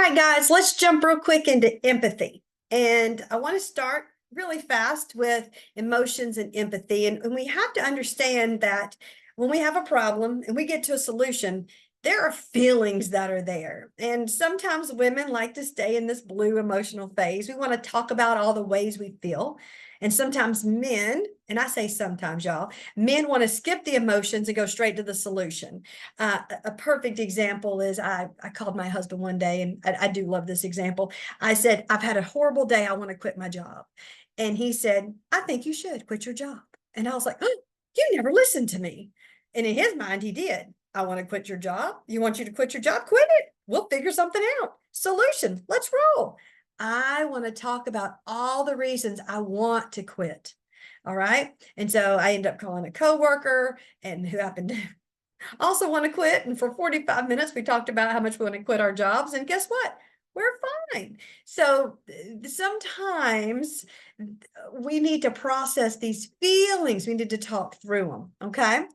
right, guys, let's jump real quick into empathy. And I want to start really fast with emotions and empathy. And we have to understand that when we have a problem and we get to a solution, there are feelings that are there. And sometimes women like to stay in this blue emotional phase. We want to talk about all the ways we feel. And sometimes men, and I say sometimes, y'all, men want to skip the emotions and go straight to the solution. A perfect example is I called my husband one day, and I do love this example. I said, I've had a horrible day. I want to quit my job. And he said, I think you should quit your job. And I was like, oh, you never listened to me. And in his mind, he did. I want to quit your job. You want you to quit your job? Quit it. We'll figure something out. Solution. Let's roll. I want to talk about all the reasons I want to quit. All right. And so I end up calling a coworker and who happened to also want to quit. And for 45 minutes, we talked about how much we want to quit our jobs. And guess what? We're fine. So sometimes we need to process these feelings. We need to talk through them. Okay.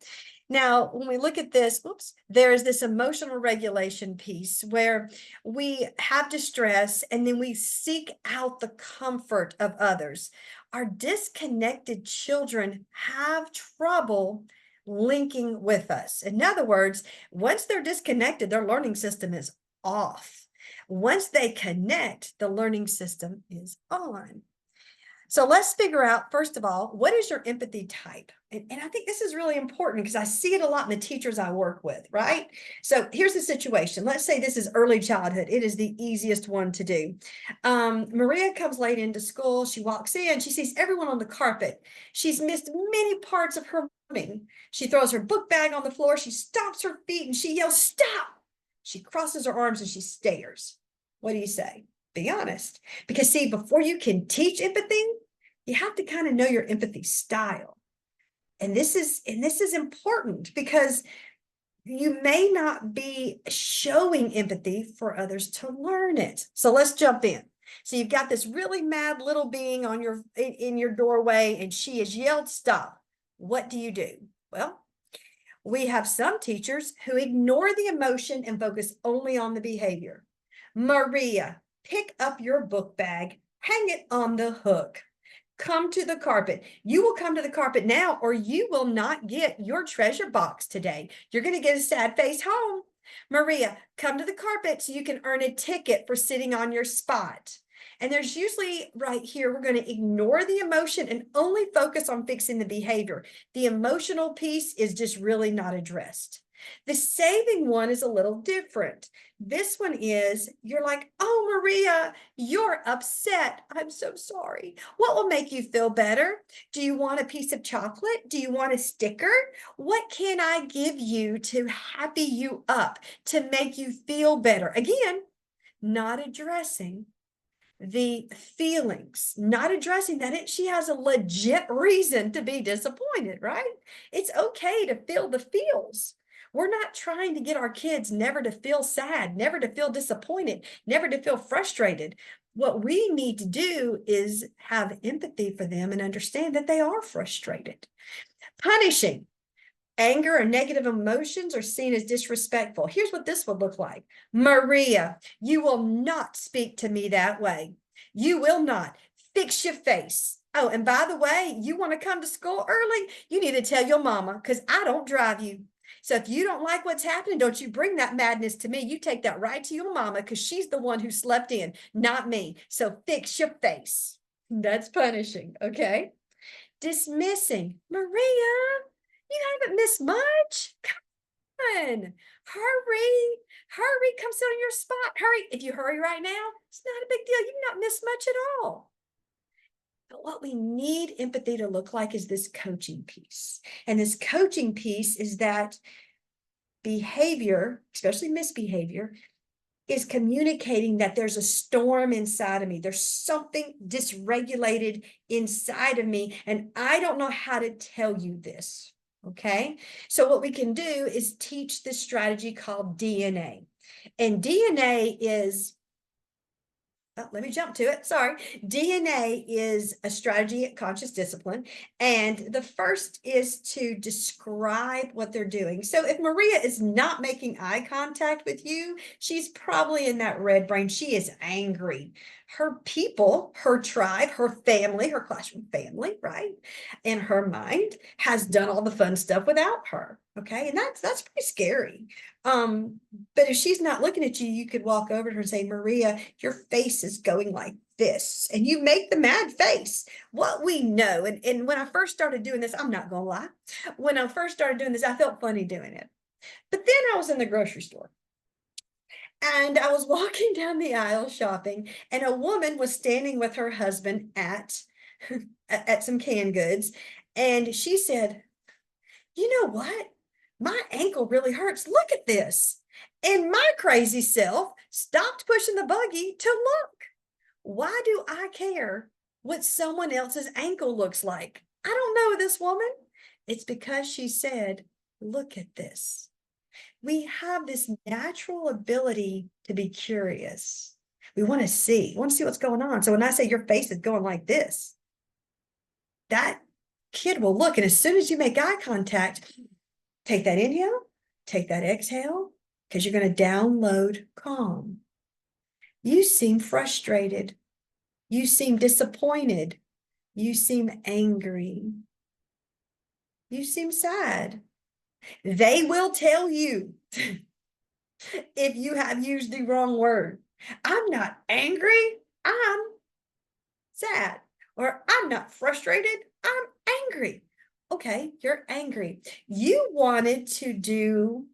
Now, when we look at this, there is this emotional regulation piece where we have distress and then we seek out the comfort of others. Our disconnected children have trouble linking with us. In other words, once they're disconnected, their learning system is off. Once they connect, the learning system is on. So let's figure out, first of all, what is your empathy type? And I think this is really important because I see it a lot in the teachers I work with, right? So here's the situation. Let's say this is early childhood. It is the easiest one to do. Maria comes late into school. She walks in. She sees everyone on the carpet. She's missed many parts of her morning. She throws her book bag on the floor. She stomps her feet and she yells, stop. She crosses her arms and she stares. What do you say? Be honest. Because see, before you can teach empathy, you have to kind of know your empathy style. And this is important because you may not be showing empathy for others to learn it. So let's jump in. So you've got this really mad little being on in your doorway and she has yelled stop. What do you do? Well, we have some teachers who ignore the emotion and focus only on the behavior. Maria, pick up your book bag, hang it on the hook. Come to the carpet. You will come to the carpet now, or you will not get your treasure box today. You're going to get a sad face home. Maria, come to the carpet so you can earn a ticket for sitting on your spot. And there's usually right here, we're going to ignore the emotion and only focus on fixing the behavior. The emotional piece is just really not addressed. The saving one is a little different. This one is, you're like, oh, Maria, you're upset. I'm so sorry. What will make you feel better? Do you want a piece of chocolate? Do you want a sticker? What can I give you to happy you up, to make you feel better? Again, not addressing the feelings, not addressing that she has a legit reason to be disappointed, right? It's okay to feel the feels. We're not trying to get our kids never to feel sad, never to feel disappointed, never to feel frustrated. What we need to do is have empathy for them and understand that they are frustrated. Punishing. Anger or negative emotions are seen as disrespectful. Here's what this would look like. Maria, you will not speak to me that way. You will not. Fix your face. Oh, and by the way, you want to come to school early? You need to tell your mama because I don't drive you. So if you don't like what's happening, don't you bring that madness to me. You take that right to your mama because she's the one who slept in, not me. So fix your face. That's punishing, okay? Dismissing. Maria, you haven't missed much. Come on. Hurry, come sit on your spot. Hurry. If you hurry right now, it's not a big deal. You've not missed much at all. But what we need empathy to look like is this coaching piece. And this coaching piece is that behavior, especially misbehavior, is communicating that there's a storm inside of me. There's something dysregulated inside of me, and I don't know how to tell you this. Okay, so what we can do is teach this strategy called DNA. And DNA is let me jump to it. Sorry. DNA is a strategy at conscious discipline. And the first is to describe what they're doing. So if Maria is not making eye contact with you, she's probably in that red brain. She is angry. Her people, her tribe, her family, her classroom family, right? In her mind has done all the fun stuff without her. Okay. And that's pretty scary. But if she's not looking at you, you could walk over to her and say, Maria, your face is going like this. And you make the mad face. What we know, and when I first started doing this, I'm not going to lie. When I first started doing this, I felt funny doing it. But then I was in the grocery store and I was walking down the aisle shopping, and a woman was standing with her husband at some canned goods. And she said, you know what? My ankle really hurts. Look at this. And my crazy self stopped pushing the buggy to look. Why do I care what someone else's ankle looks like? I don't know this woman. It's because she said, look at this. We have this natural ability to be curious. We want to see what's going on. So when I say your face is going like this, that kid will look. And as soon as you make eye contact, take that inhale, take that exhale, because you're going to download calm. You seem frustrated. You seem disappointed. You seem angry. You seem sad. They will tell you if you have used the wrong word. I'm not angry. I'm sad. Or I'm not frustrated. I'm angry. Okay, you're angry. You wanted to do,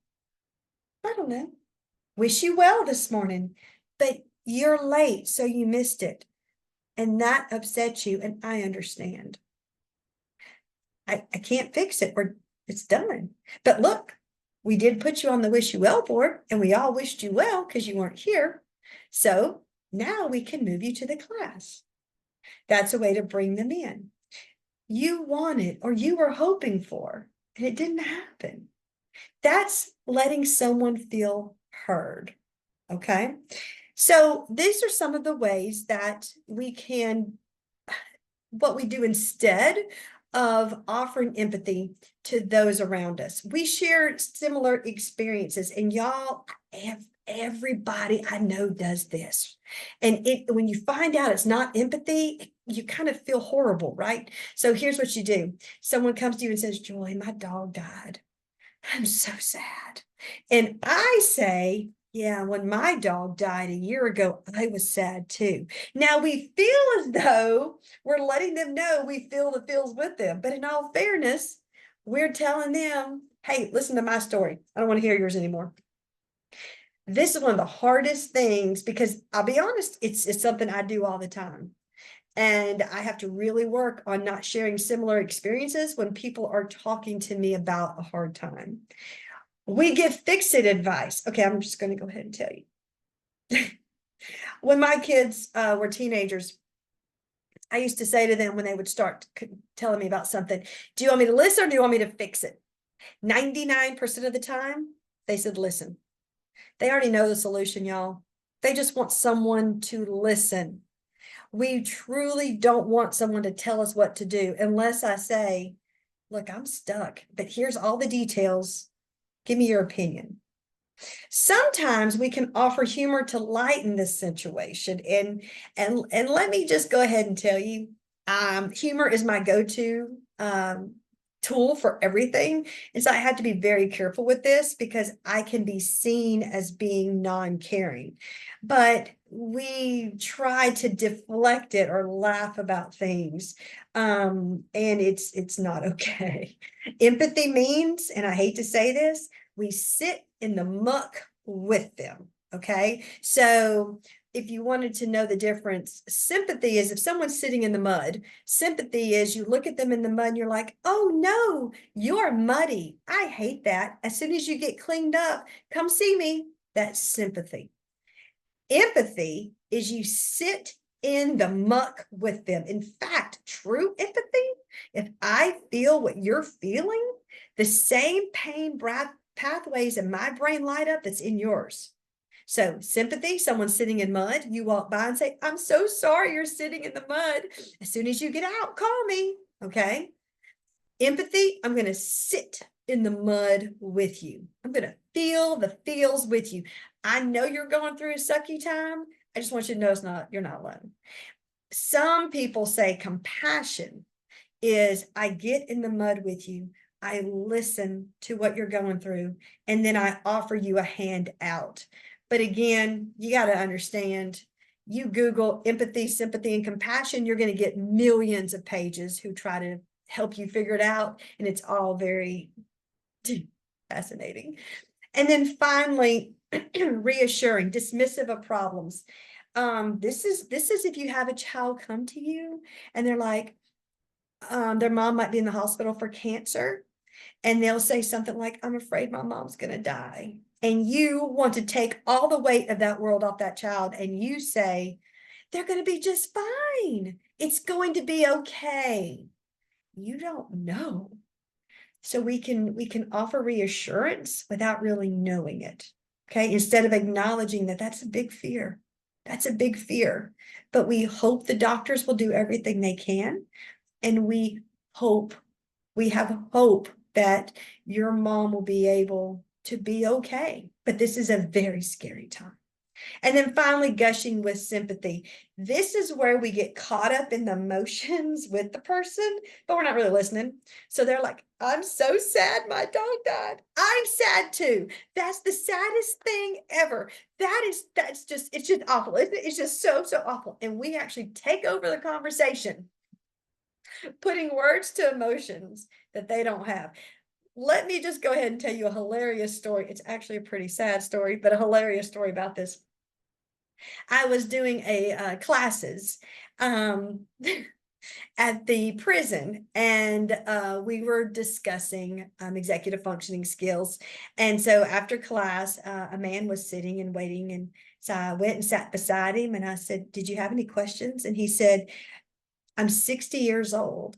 I don't know, wish you well this morning, but you're late, so you missed it. And that upsets you, and I understand. I can't fix it, or it's done. But look, we did put you on the wish you well board, and we all wished you well because you weren't here. So now we can move you to the class. That's a way to bring them in. You wanted, or you were hoping for, and it didn't happen. That's letting someone feel heard. Okay. So these are some of the ways that we can, what we do instead of offering empathy to those around us. We share similar experiences, and y'all, everybody I know does this. And when you find out it's not empathy, you kind of feel horrible, right? So here's what you do. Someone comes to you and says, Joy, my dog died. I'm so sad. And I say, yeah, when my dog died a year ago, I was sad too. Now we feel as though we're letting them know we feel the feels with them. But in all fairness, we're telling them, hey, listen to my story. I don't want to hear yours anymore. This is one of the hardest things because I'll be honest, it's something I do all the time. And I have to really work on not sharing similar experiences when people are talking to me about a hard time. We give fix-it advice. Okay, I'm just going to go ahead and tell you. When my kids were teenagers, I used to say to them when they would start telling me about something, do you want me to listen or do you want me to fix it? 99% of the time, they said, listen. They already know the solution, y'all. They just want someone to listen. We truly don't want someone to tell us what to do unless I say, look, I'm stuck, but here's all the details. Give me your opinion. Sometimes we can offer humor to lighten this situation. And let me just go ahead and tell you, humor is my go-to tool for everything. And so I had to be very careful with this because I can be seen as being non-caring. But we try to deflect it or laugh about things. And it's not okay. Empathy means, and I hate to say this, we sit in the muck with them. Okay. So if you wanted to know the difference, sympathy is if someone's sitting in the mud. Sympathy is you look at them in the mud and you're like, oh no, you're muddy. I hate that. As soon as you get cleaned up, come see me. That's sympathy. Empathy is you sit in the muck with them. In fact, true empathy, if I feel what you're feeling, the same pain pathways in my brain light up that's in yours. So sympathy, someone sitting in mud, you walk by and say, I'm so sorry you're sitting in the mud. As soon as you get out, call me. Okay. Empathy, I'm going to sit in the mud with you. I'm going to feel the feels with you. I know you're going through a sucky time. I just want you to know you're not alone. Some people say compassion is I get in the mud with you. I listen to what you're going through, and then I offer you a hand out. But again, you got to understand, you Google empathy, sympathy, and compassion, you're going to get millions of pages who try to help you figure it out. And it's all very fascinating. And then finally, reassuring, dismissive of problems. This is if you have a child come to you and they're like, their mom might be in the hospital for cancer, and they'll say something like, I'm afraid my mom's going to die. And you want to take all the weight of that world off that child. And you say, they're going to be just fine. It's going to be okay. You don't know. So we can offer reassurance without really knowing it. Okay. Instead of acknowledging that that's a big fear. That's a big fear. But we hope the doctors will do everything they can. And we have hope that your mom will be able to be okay. But this is a very scary time. And then finally, gushing with sympathy. This is where we get caught up in the emotions with the person, but we're not really listening. So they're like, I'm so sad my dog died. I'm sad too. That's the saddest thing ever. It's just awful. It's just so awful. And we actually take over the conversation, putting words to emotions that they don't have. Let me just go ahead and tell you a hilarious story. It's actually a pretty sad story, but a hilarious story about this. I was doing classes at the prison, and we were discussing executive functioning skills. And so after class, a man was sitting and waiting, and so I went and sat beside him, and I said, did you have any questions? And he said, I'm 60 years old,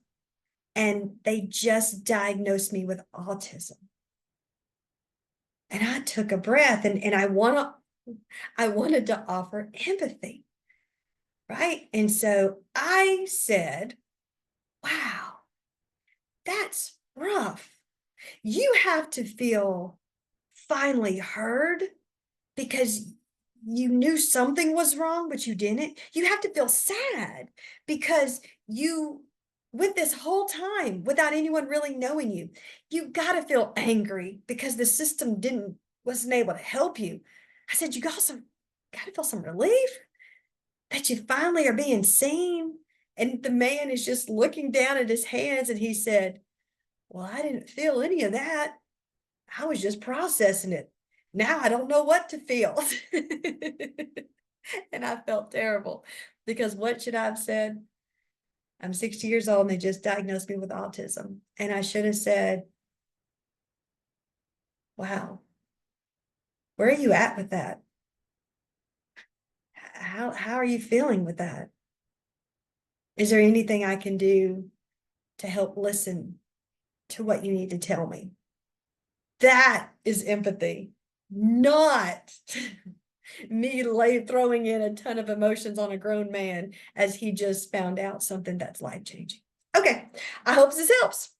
and they just diagnosed me with autism. And I took a breath, and I wanted to offer empathy, right? And so I said, wow, that's rough. You have to feel finally heard because you knew something was wrong, but you didn't. You have to feel sad because you went this whole time without anyone really knowing you. You got to feel angry because the system wasn't able to help you. I said, you got to feel some relief that you finally are being seen. And the man is just looking down at his hands, and he said, well, I didn't feel any of that. I was just processing it. Now I don't know what to feel. And I felt terrible because what should I have said? I'm 60 years old and they just diagnosed me with autism. And I should have said, wow, where are you at with that? How are you feeling with that? Is there anything I can do to help listen to what you need to tell me? That is empathy, not me throwing in a ton of emotions on a grown man as he just found out something that's life-changing. Okay, I hope this helps.